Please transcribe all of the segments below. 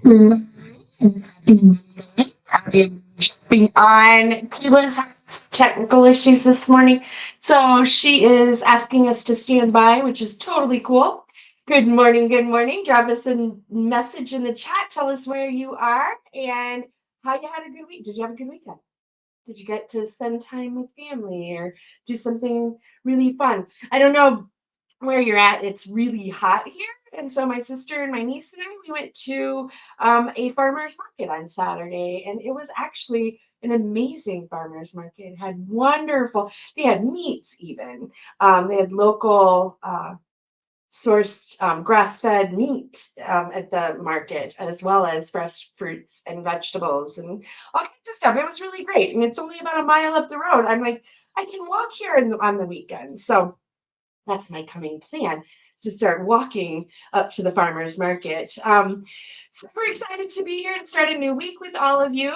I'm jumping on. Kayla's having technical issues this morning, so she is asking us to stand by, which is totally cool. Good morning, good morning. Drop us a message in the chat. Tell us where you are and how you had a good week. Did you have a good weekend? Did you get to spend time with family or do something really fun? I don't know where you're at. It's really hot here. And so my sister and my niece and I, we went to a farmer's market on Saturday, and it was actually an amazing farmer's market. It had wonderful, they had meats even. They had local sourced grass-fed meat at the market, as well as fresh fruits and vegetables and all kinds of stuff. It was really great. And it's only about a mile up the road. I'm like, I can walk here on the weekend. So that's my coming plan, to start walking up to the farmers market. Super excited to be here and start a new week with all of you.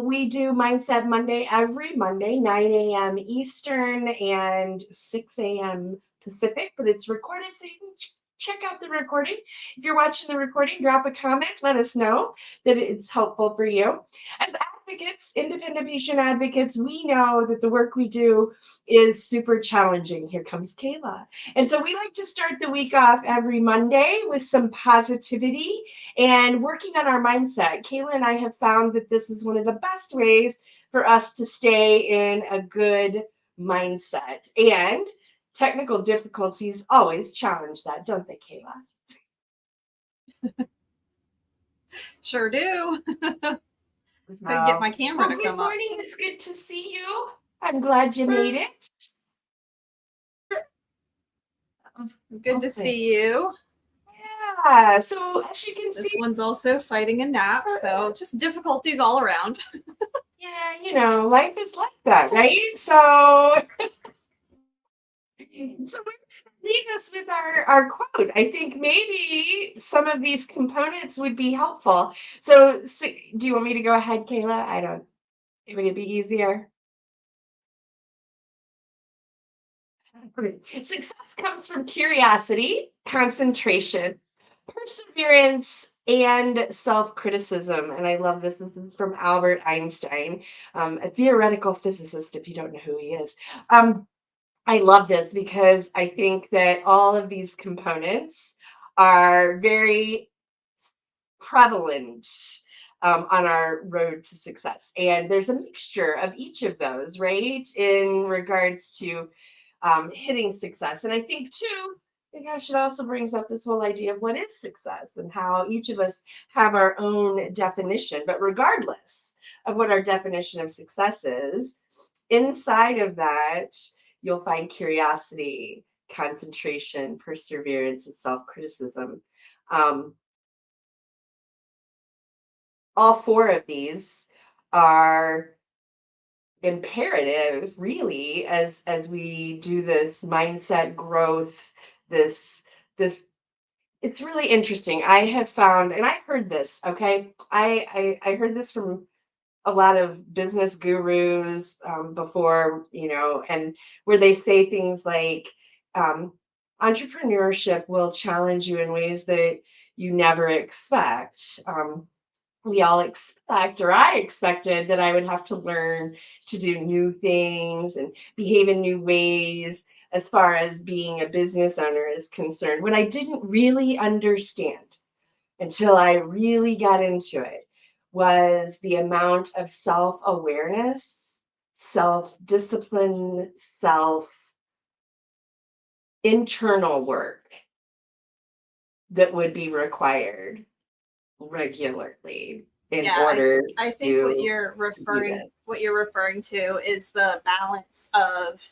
We do Mindset Monday every Monday, 9 a.m. Eastern and 6 a.m. Pacific, but it's recorded, so you can check out the recording. If you're watching the recording, drop a comment. Let us know that it's helpful for you. As advocates, independent patient advocates, we know that the work we do is super challenging. Here comes Kayla. And so we like to start the week off every Monday with some positivity and working on our mindset. Kayla and I have found that this is one of the best ways for us to stay in a good mindset. And technical difficulties always challenge that, don't they, Kayla? Sure do. So, Couldn't get my camera to good come up. morning. It's good to see you. I'm glad you made it. Good to see you. Yeah. So as you can This see, one's also fighting a nap, so just difficulties all around. yeah, life is like that, right? So we're just gonna leave us with our quote. I think maybe some of these components would be helpful. So do you want me to go ahead, Kayla? I don't. Would it be easier? Great. Success comes from curiosity, concentration, perseverance, and self criticism. And I love this. This is from Albert Einstein, a theoretical physicist, if you don't know who he is. I love this because I think that all of these components are very prevalent on our road to success. And there's a mixture of each of those, right? In regards to hitting success. And I think too, gosh, it also brings up this whole idea of what is success and how each of us have our own definition. But regardless of what our definition of success is, inside of that, you'll find curiosity, concentration, perseverance, and self criticism. Um, all four of these are imperative, really, as we do this mindset growth, this it's really interesting. I have found, and I heard this, okay, I heard this from a lot of business gurus before, and where they say things like um, entrepreneurship will challenge you in ways that you never expect. We all expect, or I expected, that I would have to learn to do new things and behave in new ways as far as being a business owner is concerned. What I didn't really understand until I really got into it was the amount of self awareness, self discipline, self internal work that would be required regularly in Yeah, order I think to do that. what you're referring to is the balance of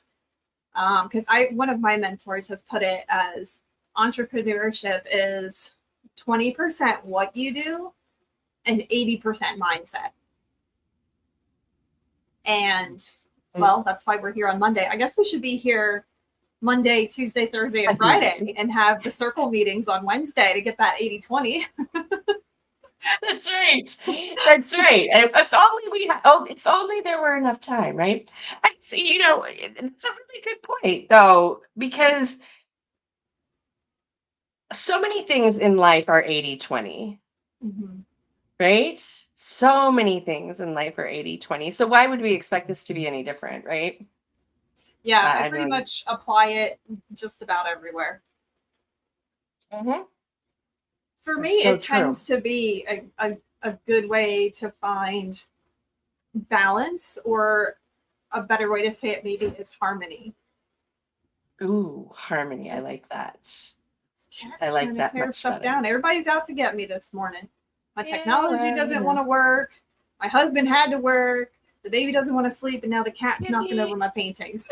because I one of my mentors has put it as entrepreneurship is 20% what you do and 80% mindset. And well, that's why we're here on Monday. I guess we should be here Monday, Tuesday, Thursday, and Friday and have the circle meetings on Wednesday to get that 80-20. That's right. That's right. And if only there were enough time, right? I see, it's a really good point though, because so many things in life are 80-20. Mm-hmm. right? So many things in life are 80/20. So why would we expect this to be any different, right? Yeah, I I pretty know. much apply it just about everywhere. Hmm. For me, That's so it true. tends to be a good way to find balance, or a better way to say it maybe is harmony. Ooh, harmony. I like that. This I cat's trying like to that tear much stuff better. down. Everybody's out to get me this morning. My Yeah, technology well, doesn't want to work. My husband had to work. The baby doesn't want to sleep, and now the cat's knocking over my paintings.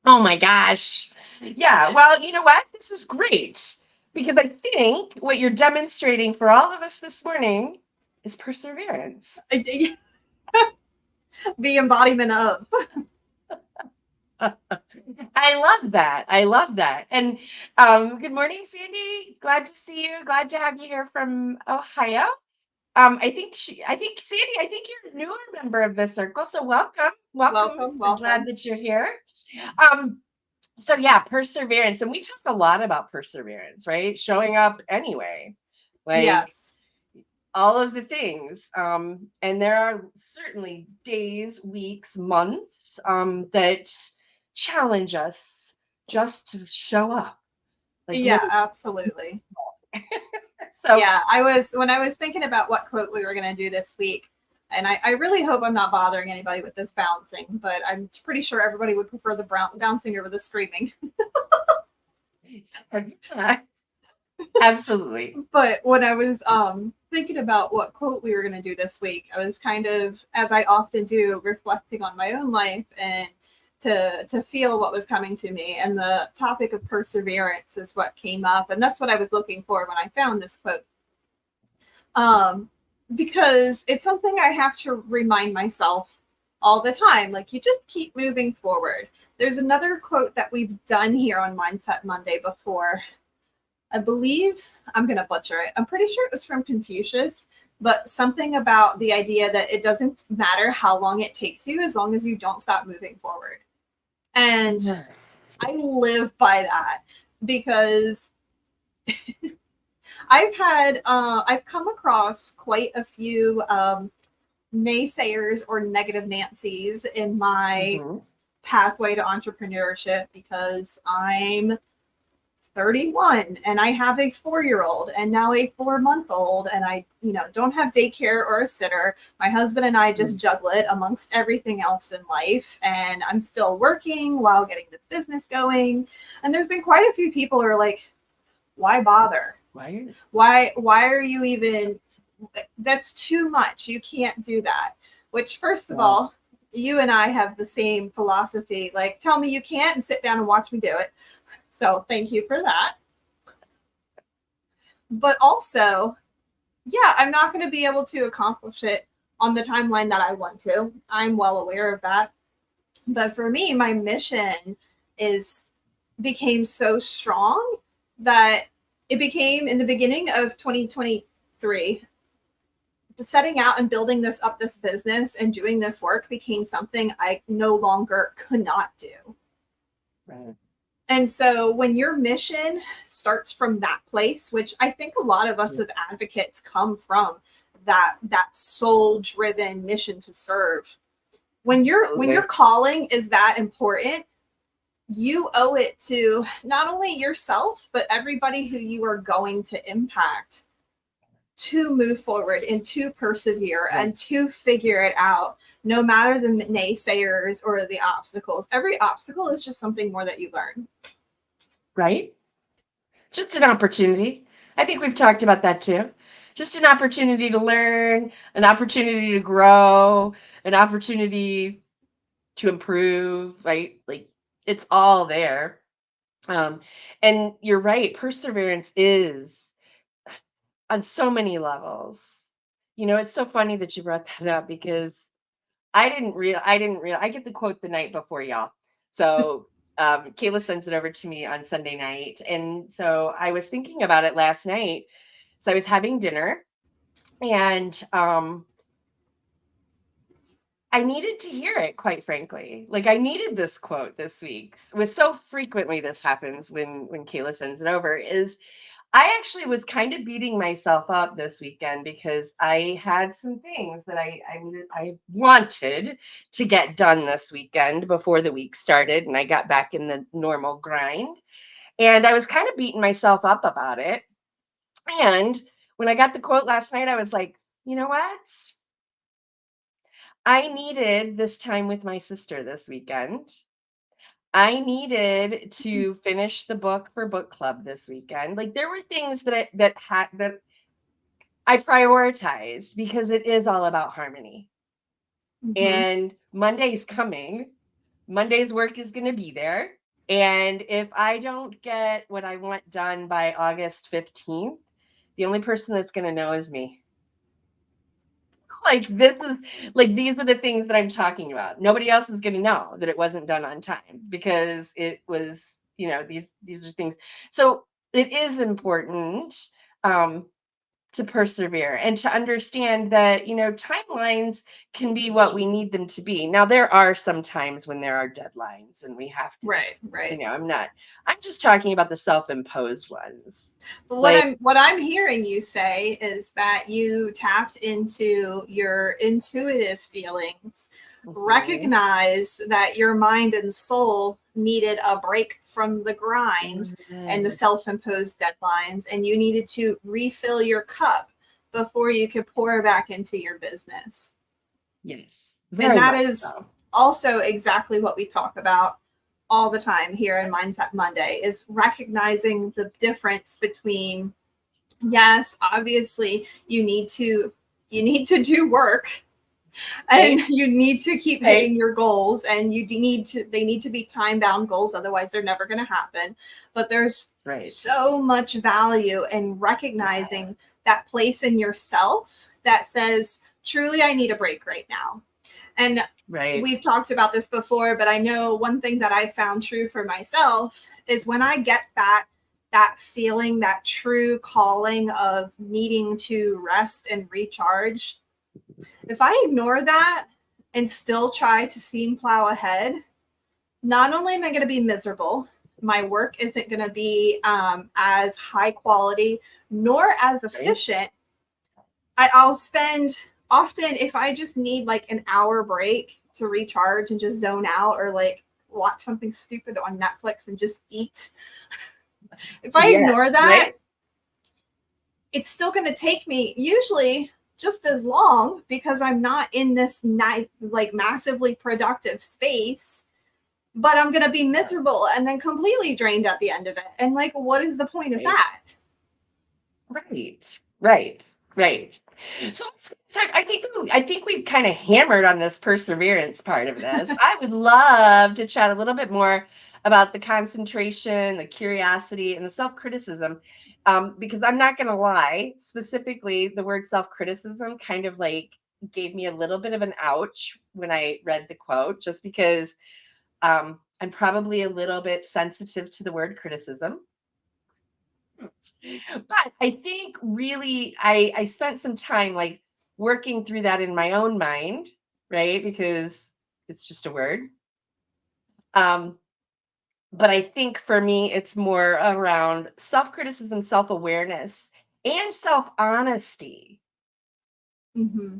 oh my gosh. Yeah, well, you know what? This is great because I think what you're demonstrating for all of us this morning is perseverance. The embodiment of. I love that. I love that. And good morning, Sandy. Glad to see you. Glad to have you here from Ohio. I think Sandy, I think you're a newer member of the circle. So welcome. Welcome. Welcome, We're glad welcome. that you're here. Um, so yeah, perseverance. And we talk a lot about perseverance, right? Showing up anyway. Like Yes. all of the things. And there are certainly days, weeks, months that challenge us just to show up. Like Yeah, literally. absolutely. So Yeah, when I was thinking about what quote we were going to do this week, and I really hope I'm not bothering anybody with this bouncing, but I'm pretty sure everybody would prefer the bouncing over the screaming. yeah, absolutely. But when I was thinking about what quote we were going to do this week, I was kind of, as I often do, reflecting on my own life and to feel what was coming to me. And the topic of perseverance is what came up, and that's what I was looking for when I found this quote. Um, because it's something I have to remind myself all the time. Like, you just keep moving forward. There's another quote that we've done here on Mindset Monday before. I believe I'm going to butcher it. I'm pretty sure it was from Confucius, but something about the idea that it doesn't matter how long it takes you as long as you don't stop moving forward. And Yes. I live by that because I've come across quite a few naysayers or negative Nancy's in my Mhm. pathway to entrepreneurship, because I'm 31 and I have a 4-year-old and now a 4-month old, and I, don't have daycare or a sitter. My husband and I just juggle it amongst everything else in life, and I'm still working while getting this business going. And there's been quite a few people who are like, why bother? Why? Why are you even, that's too much. You can't do that. Which, first of Wow. all, you and I have the same philosophy. Like, tell me you can't and sit down and watch me do it. So thank you for that. But also, yeah, I'm not going to be able to accomplish it on the timeline that I want to. I'm well aware of that. But for me, my mission is became so strong that it became, in the beginning of 2023, setting out and building this business and doing this work became something I no longer could not do. Right. And so when your mission starts from that place, which I think a lot of us Yeah, as advocates come from, that soul driven mission to serve. When your absolutely. calling is that important, you owe it to not only yourself, but everybody who you are going to impact, to move forward and to persevere Yeah. and to figure it out, no matter the naysayers or the obstacles. Every obstacle is just something more that you learn. Right? Just an opportunity. I think we've talked about that too. Just an opportunity to learn, an opportunity to grow, an opportunity to improve, right? Like it's all there. Um, and you're right, perseverance is on so many levels. It's so funny that you brought that up because I get the quote the night before, y'all. So Kayla sends it over to me on Sunday night. And so I was thinking about it last night. So I was having dinner and I needed to hear it, quite frankly. Like I needed this quote this week. With so frequently this happens when Kayla sends it over, is I actually was kind of beating myself up this weekend because I had some things that I wanted to get done this weekend before the week started and I got back in the normal grind. And I was kind of beating myself up about it. And when I got the quote last night, I was like, you know what? I needed this time with my sister this weekend. I needed to finish the book for book club this weekend. Like there were things that I prioritized because it is all about harmony. Mhm. And Monday's coming. Monday's work is going to be there. And if I don't get what I want done by August 15th, the only person that's going to know is me. Like this is like these are the things that I'm talking about. Nobody else is going to know that it wasn't done on time because it was, these are things. So it is important um to persevere and to understand that, timelines can be what we need them to be. Now, there are some times when there are deadlines and we have to, Right, right. I'm just talking about the self-imposed ones. But Like, what I'm hearing you say is that you tapped into your intuitive feelings, mhm, recognize that your mind and soul needed a break from the grind and the yes, self-imposed deadlines, and you needed to refill your cup before you could pour back into your business. yes, And very that much is so. also exactly what we talk about all the time here in Mindset Monday, is recognizing the difference between, yes, obviously you need to do work, and Right, you need to keep right, hitting your goals, and they need to be time bound goals, otherwise they're never going to happen. But there's right, so much value in yeah, recognizing that place in yourself that says, truly, I need a break right now. And right, we've talked about this before, but I know one thing that I found true for myself is when I get that feeling, that true calling of needing to rest and recharge, if I ignore that and still try to steam plow ahead, not only am I going to be miserable, my work isn't going to be as high quality nor as right, efficient. I'll spend often, if I just need like an hour break to recharge and just zone out, or like watch something stupid on Netflix and just eat. If I yes, ignore that, right, it's still going to take me usually just as long because I'm not in this like massively productive space, but I'm going to be miserable and then completely drained at the end of it. And like, what is the point of right. that? Right, right, right. So let's talk. I think we've kind of hammered on this perseverance part of this. I would love to chat a little bit more about the concentration, the curiosity, and the self-criticism. Because I'm not going to lie, specifically, the word self-criticism kind of like gave me a little bit of an ouch when I read the quote, just because I'm probably a little bit sensitive to the word criticism. But I think really I spent some time like working through that in my own mind, right? Because it's just a word. Um, but I think for me, it's more around self-criticism, self-awareness, and self-honesty Mm-hmm.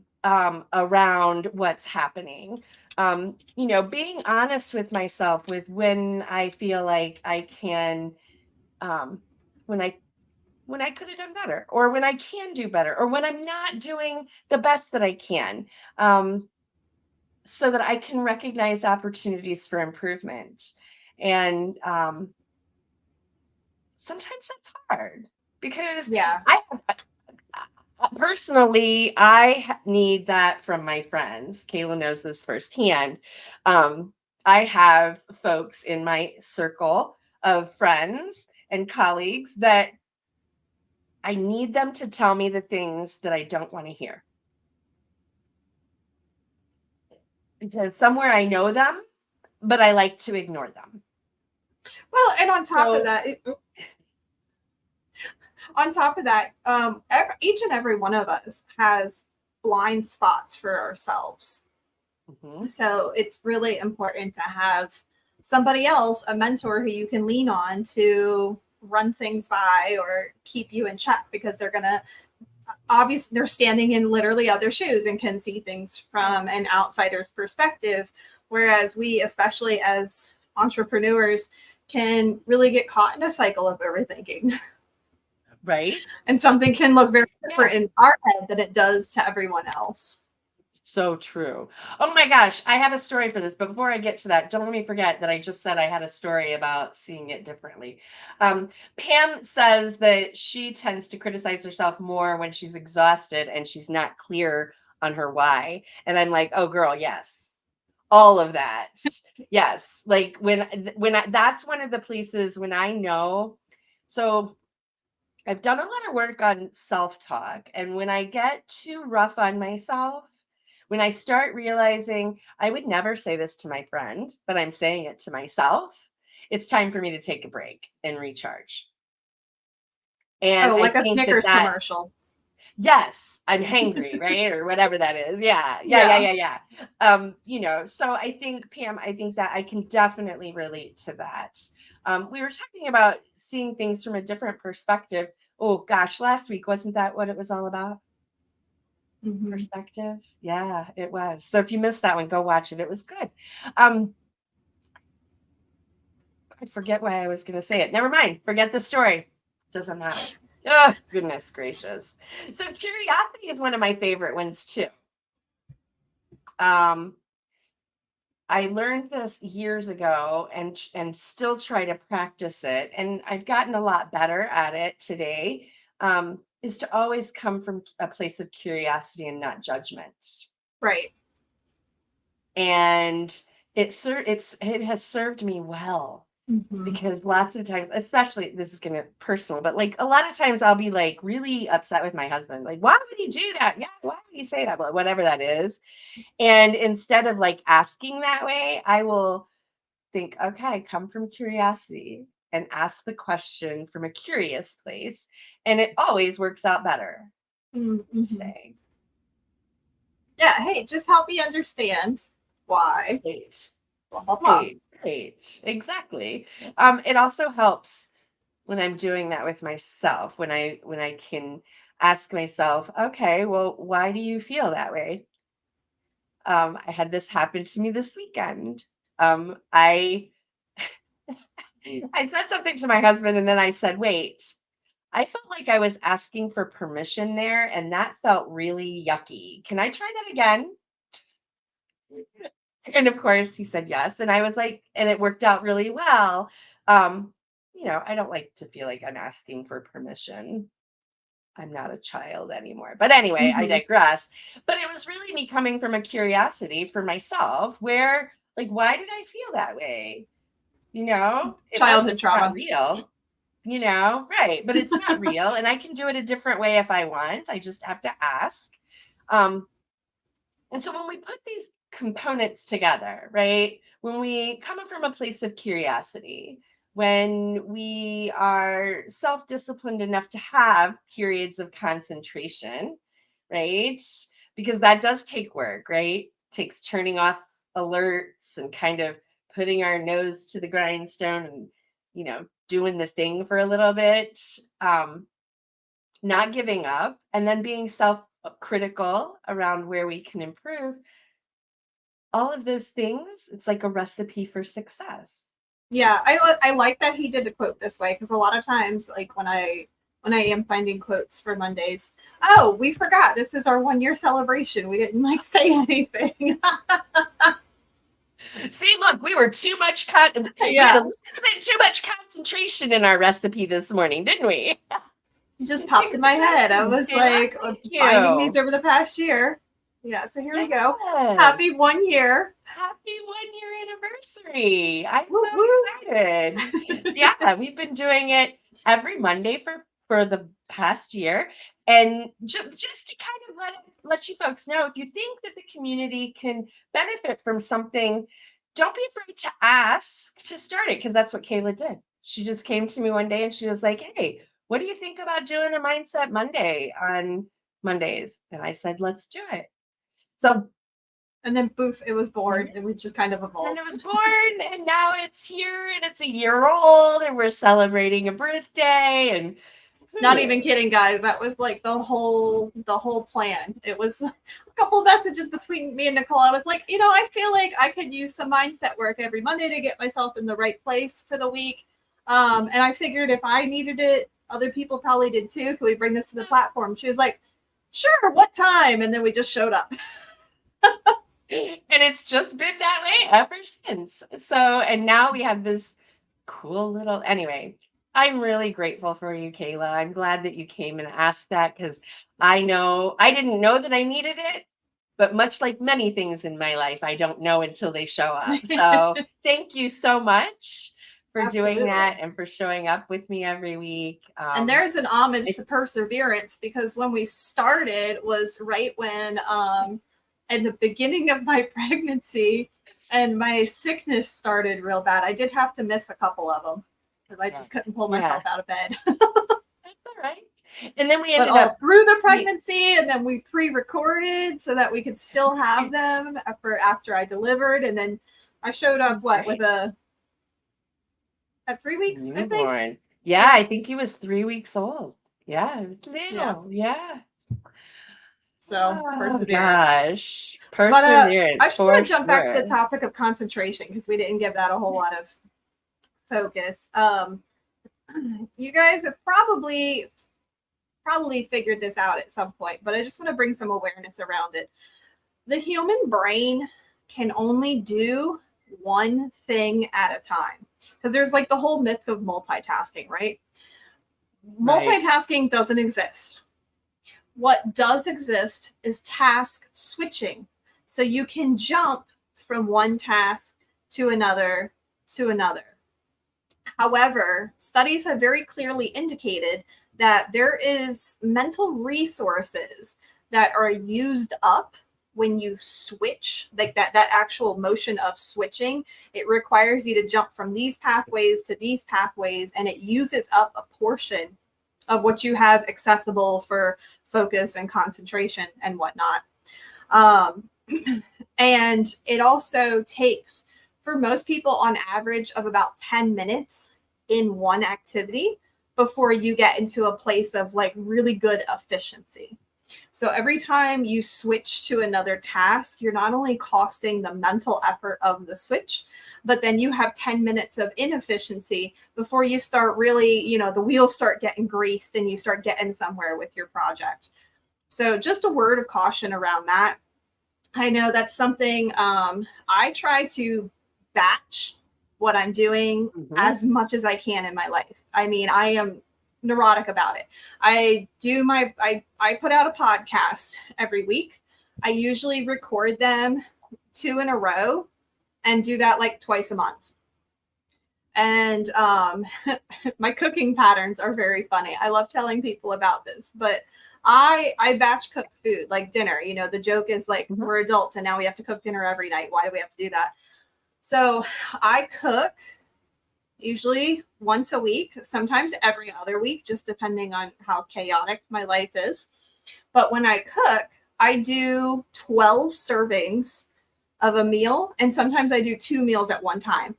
around what's happening. Being honest with myself with when I feel like I can um when I could have done better, or when I can do better, or when I'm not doing the best that I can, so that I can recognize opportunities for improvement. And sometimes that's hard because Yeah. I personally need that from my friends. Kayla knows this firsthand. I have folks in my circle of friends and colleagues that I need them to tell me the things that I don't want to hear. Because somewhere I know them, but I like to ignore them. Well, and on top of So, that, each and every one of us has blind spots for ourselves. mhm, So it's really important to have somebody else, a mentor who you can lean on to run things by or keep you in check because they're going to obviously they're standing in literally other shoes and can see things from an outsider's perspective. Whereas we, especially as entrepreneurs, can really get caught in a cycle of overthinking. Right. And something can look very different Yeah. in our head than it does to everyone else. So true. Oh my gosh, I have a story for this, but before I get to that, don't let me forget that I just said I had a story about seeing it differently. Pam says that she tends to criticize herself more when she's exhausted and she's not clear on her why. And I'm like, oh girl, yes. All of that. Yes. Like that's one of the places when I know. So I've done a lot of work on self-talk, and when I get too rough on myself, when I start realizing I would never say this to my friend, but I'm saying it to myself, it's time for me to take a break and recharge. And Oh, I like a think Snickers that commercial. yes, I'm hangry, right? Or whatever that is. Yeah. Yeah. So I think, Pam, I think that I can definitely relate to that. We were talking about seeing things from a different perspective. Oh gosh, last week, wasn't that what it was all about? Mm-hmm. Perspective? Yeah, it was. So if you missed that one, go watch it. It was good. Um, I forget why I was going to say it. Never mind. Forget the story. Doesn't matter. Oh, goodness gracious. So curiosity is one of my favorite ones too. Um, I learned this years ago and still try to practice it, and I've gotten a lot better at it today. Is to always come from a place of curiosity and not judgment. Right. And it has served me well Mm-hmm. because lots of times, especially this is gonna personal, but like a lot of times I'll be like really upset with my husband, like, why would he do that? Yeah, why would he say that? But whatever that is. And instead of like asking that way, I will think, okay, come from curiosity and ask the question from a curious place. And it always works out better. Just Mm-hmm. saying. Yeah. Hey, just help me understand why. Right. Blah blah blah. Right. Exactly. It also helps when I'm doing that with myself, when I can ask myself, okay, well, why do you feel that way? I had this happen to me this weekend. I I said something to my husband and then I said, wait, I felt like I was asking for permission there, and that felt really yucky. Can I try that again? And of course he said yes. And I was like, and it worked out really well. Um, I don't like to feel like I'm asking for permission. I'm not a child anymore. But anyway, I Mm-hmm. digress. But it was really me coming from a curiosity for myself where, like, why did I feel that way? Childhood It's not trauma. real, right. But it's not real. And I can do it a different way if I want. I just have to ask. Um, and so when we put these components together, right, when we come from a place of curiosity, when we are self disciplined enough to have periods of concentration, right, because that does take work, right? Takes turning off alerts and kind of putting our nose to the grindstone and, doing the thing for a little bit. Not giving up, and then being self critical around where we can improve, all of those things, it's like a recipe for success. Yeah, I like that he did the quote this way because a lot of times, like when I am finding quotes for Mondays, oh, we forgot this is our 1 year celebration. We didn't like say anything. See, look, we were too much we had Yeah, a little bit too much concentration in our recipe this morning, didn't we? it just popped in my head. I was Yeah, like thank finding these you. over the past year. Yeah, so here we go. Yes. Happy 1 year. Happy 1 year anniversary. I'm Woo so woo. excited. Yeah, we've been doing it every Monday for the past year. And just to kind of let you folks know, if you think that the community can benefit from something, don't be afraid to ask to start it, because that's what Kayla did. She just came to me one day and she was like, hey, what do you think about doing a Mindset Monday on Mondays? And I said, let's do it. So And then poof, it was born. It was just kind of And evolved. it was born, and now it's here, and it's a year old, and we're celebrating a birthday, and Not even kidding, guys. That was like the whole plan. It was a couple of messages between me and Nicole. I was like, I feel like I could use some mindset work every Monday to get myself in the right place for the week. And I figured if I needed it, other people probably did too. Could we bring this to the platform? She was like, sure, what time? And then we just showed up. And it's just been that way ever since. So, and now we have this cool little, anyway, I'm really grateful for you, Kayla. I'm glad that you came and asked that, because I didn't know that I needed it, but much like many things in my life, I don't know until they show up. So thank you so much for doing that and for showing up with me every week. And there's an homage to perseverance, because when we started was right when in the beginning of my pregnancy and my sickness started real bad. I did have to miss a couple of them because I just couldn't pull myself out of bed. That's all right. And then we ended up through the pregnancy, and then we pre-recorded so that we could still have them for after I delivered. And then I showed up at 3 weeks, I think. Yeah, I think he was 3 weeks old. Yeah, little. Yeah. So perseverance. Gosh, perseverance. But I just want to jump back to the topic of concentration, because we didn't give that a whole lot of focus. You guys have probably figured this out at some point, but I just want to bring some awareness around it. The human brain can only do one thing at a time, because there's like the whole myth of multitasking, right? Multitasking doesn't exist. What does exist is task switching. So you can jump from one task to another to another. However, studies have very clearly indicated that there is mental resources that are used up when you switch, like that actual motion of switching. It requires you to jump from these pathways to these pathways, and it uses up a portion of what you have accessible for focus and concentration and whatnot. And it also takes, for most people, on average of about 10 minutes in one activity before you get into a place of like really good efficiency. So every time you switch to another task, you're not only costing the mental effort of the switch, but then you have 10 minutes of inefficiency before you start really, the wheels start getting greased and you start getting somewhere with your project. So just a word of caution around that. I know that's something I try to batch what I'm doing as much as I can in my life. I mean, I am neurotic about it. I put out a podcast every week. I usually record them 2 in a row and do that like twice a month. And my cooking patterns are very funny. I love telling people about this, but I batch cook food, like dinner. The joke is like, we're adults and now we have to cook dinner every night. Why do we have to do that? So I cook usually once a week, sometimes every other week, just depending on how chaotic my life is. But when I cook, I do 12 servings of a meal, and sometimes I do 2 meals at one time.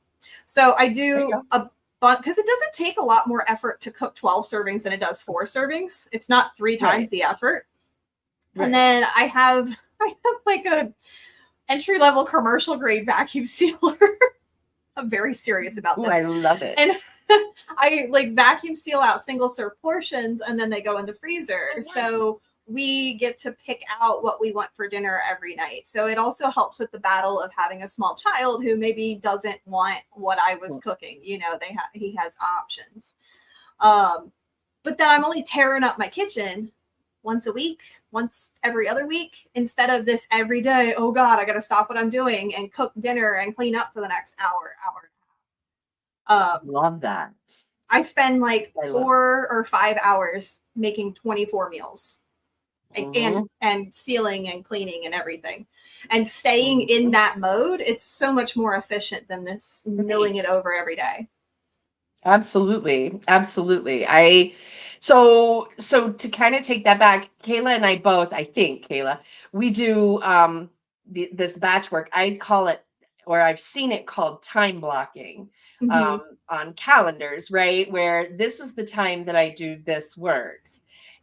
So I do a bunch, because it doesn't take a lot more effort to cook 12 servings than it does 4 servings. It's not 3 times the effort. And then I have like a entry-level commercial grade vacuum sealer. I'm very serious about this. I love it. And I like vacuum seal out single serve portions, and then they go in the freezer. So we get to pick out what we want for dinner every night. So it also helps with the battle of having a small child who maybe doesn't want what I was cooking. He has options. But then I'm only tearing up my kitchen once a week, once every other week, instead of this every day. Oh God, I got to stop what I'm doing and cook dinner and clean up for the next hour. Love that. I spend like 4 or 5 hours making 24 meals and sealing and cleaning and evering, and staying in that mode. It's so much more efficient than this milling it over every day. Absolutely. So to kind of take that back, Kayla and I both, I think, Kayla, we do this batch work, I call it, or I've seen it called time blocking Mhm. on calendars, right? Where this is the time that I do this work.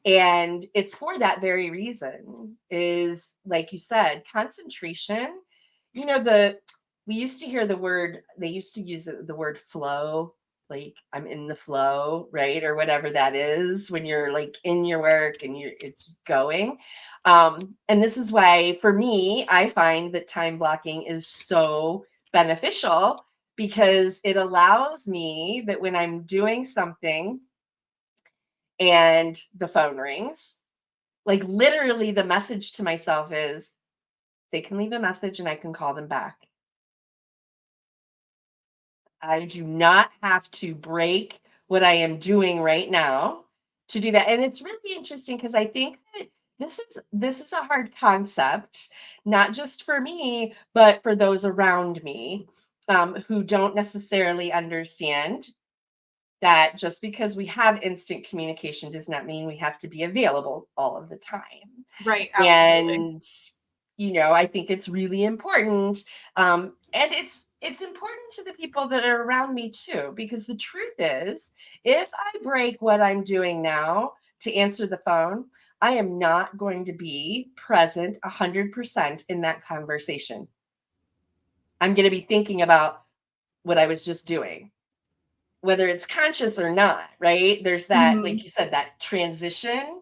And it's for that very reason, is like you said, concentration. We used to hear the word, they used to use the word flow, like I'm in the flow, right? Or whatever that is when you're like in your work and it's going. And this is why for me, I find that time blocking is so beneficial, because it allows me that when I'm doing something and the phone rings, like literally the message to myself is, they can leave a message and I can call them back. I do not have to break what I am doing right now to do that. And it's really interesting because I think that this is a hard concept, not just for me, but for those around me, who don't necessarily understand that just because we have instant communication does not mean we have to be available all of the time. Right, absolutely. And I think it's really important, and it's important to the people that are around me too, because the truth is, if I break what I'm doing now to answer the phone, I am not going to be present 100% in that conversation. I'm going to be thinking about what I was just doing, whether it's conscious or not, right? There's that, like Mhm. you said, that transition.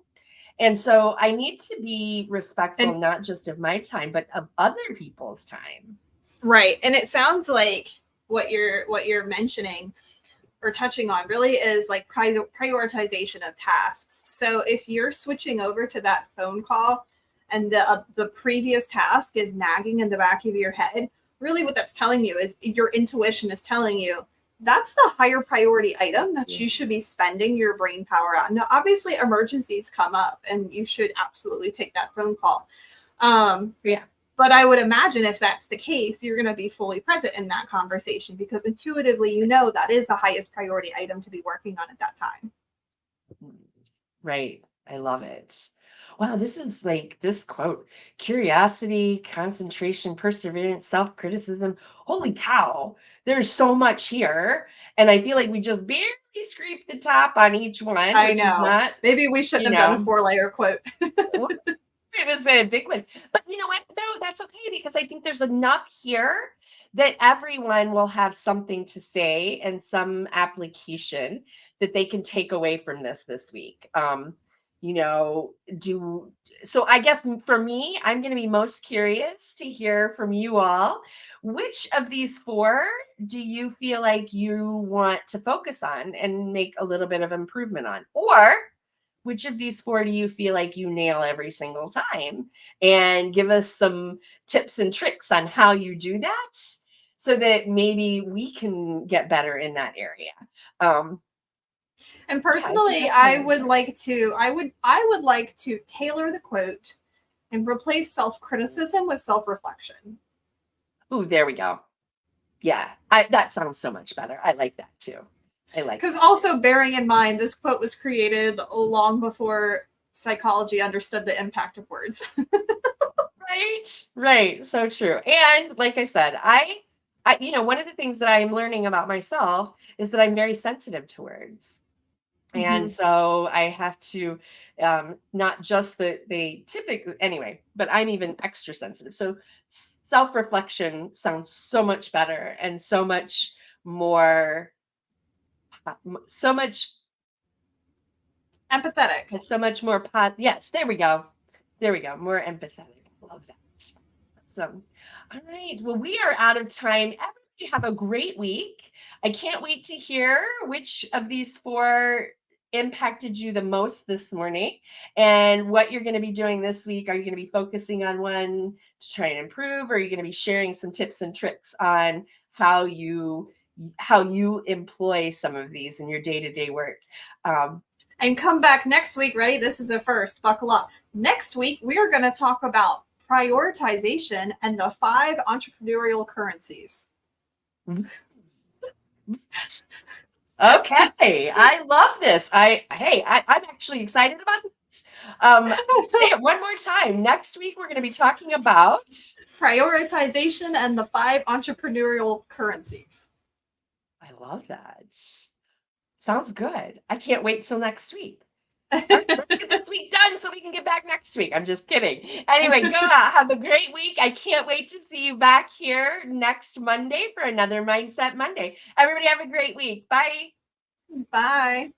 And so I need to be respectful, And not just of my time, but of other people's time. right, and it sounds like what you're mentioning or touching on really is like prioritization of tasks. So if you're switching over to that phone call and the previous task is nagging in the back of your head, really what that's telling you is your intuition is telling you that's the higher priority item that Yeah. you should be spending your brain power on. Now, obviously, emergencies come up, and you should absolutely take that phone call. Um, Yeah. but I would imagine if that's the case, you're going to be fully present in that conversation because intuitively you know that is the highest priority item to be working on at that time. Right. I love it. Wow, this is like this quote: curiosity, concentration, perseverance, self criticism. Holy cow, there's so much here. And I feel like we just barely scraped the top on each one, I which is know. not, Maybe we shouldn't you have done a know, 4-layer quote. it was a big one. But you know what, though? That's okay, because I think there's enough here that everyone will have something to say and some application that they can take away from this week. You know, do so I guess for me, I'm going to be most curious to hear from you all. Which of these four do you feel like you want to focus on and make a little bit of improvement on? Or which of these four do you feel like you nail every single time? And give us some tips and tricks on how you do that, so that maybe we can get better in that area. Um, And yeah, I think personally, that's really fun. I would like to tailor the quote and replace self-criticism with self-reflection. Ooh, there we go. Yeah, that sounds so much better. I like that too. I like Because that too. also bearing in mind this quote was created long before psychology understood the impact of words. Right, right. So true. And like I said, one of the things that I'm learning about myself is that I'm very sensitive to words. And Mm-hmm. so I have to, not just that they typically, anyway, but I'm even extra sensitive. So self reflection sounds so much better and so much more, so much, Empathetic. so much more Yes, there we go. There we go. More empathetic. Love that. So, all right. Well, we are out of time. Everybody have a great week. I can't wait to hear which of these four impacted you the most this morning and what you're going to be doing this week. Are you going to be focusing on one to try and improve, or are you going to be sharing some tips and tricks on how you employ some of these in your day-to-day work? Um, And come back next week. Ready? This is a first. Buckle up. Next week, we are going to talk about prioritization and the 5 entrepreneurial currencies. Okay, I love this. I'm actually excited about it. Say it one more time. Next week, we're going to be talking about prioritization and the 5 entrepreneurial currencies. I love that. Sounds good. I can't wait till next week. All right, let's get this week done so we can get back next week. I'm just kidding. Anyway, go out. Have a great week. I can't wait to see you back here next Monday for another Mindset Monday. Everybody have a great week. Bye. Bye.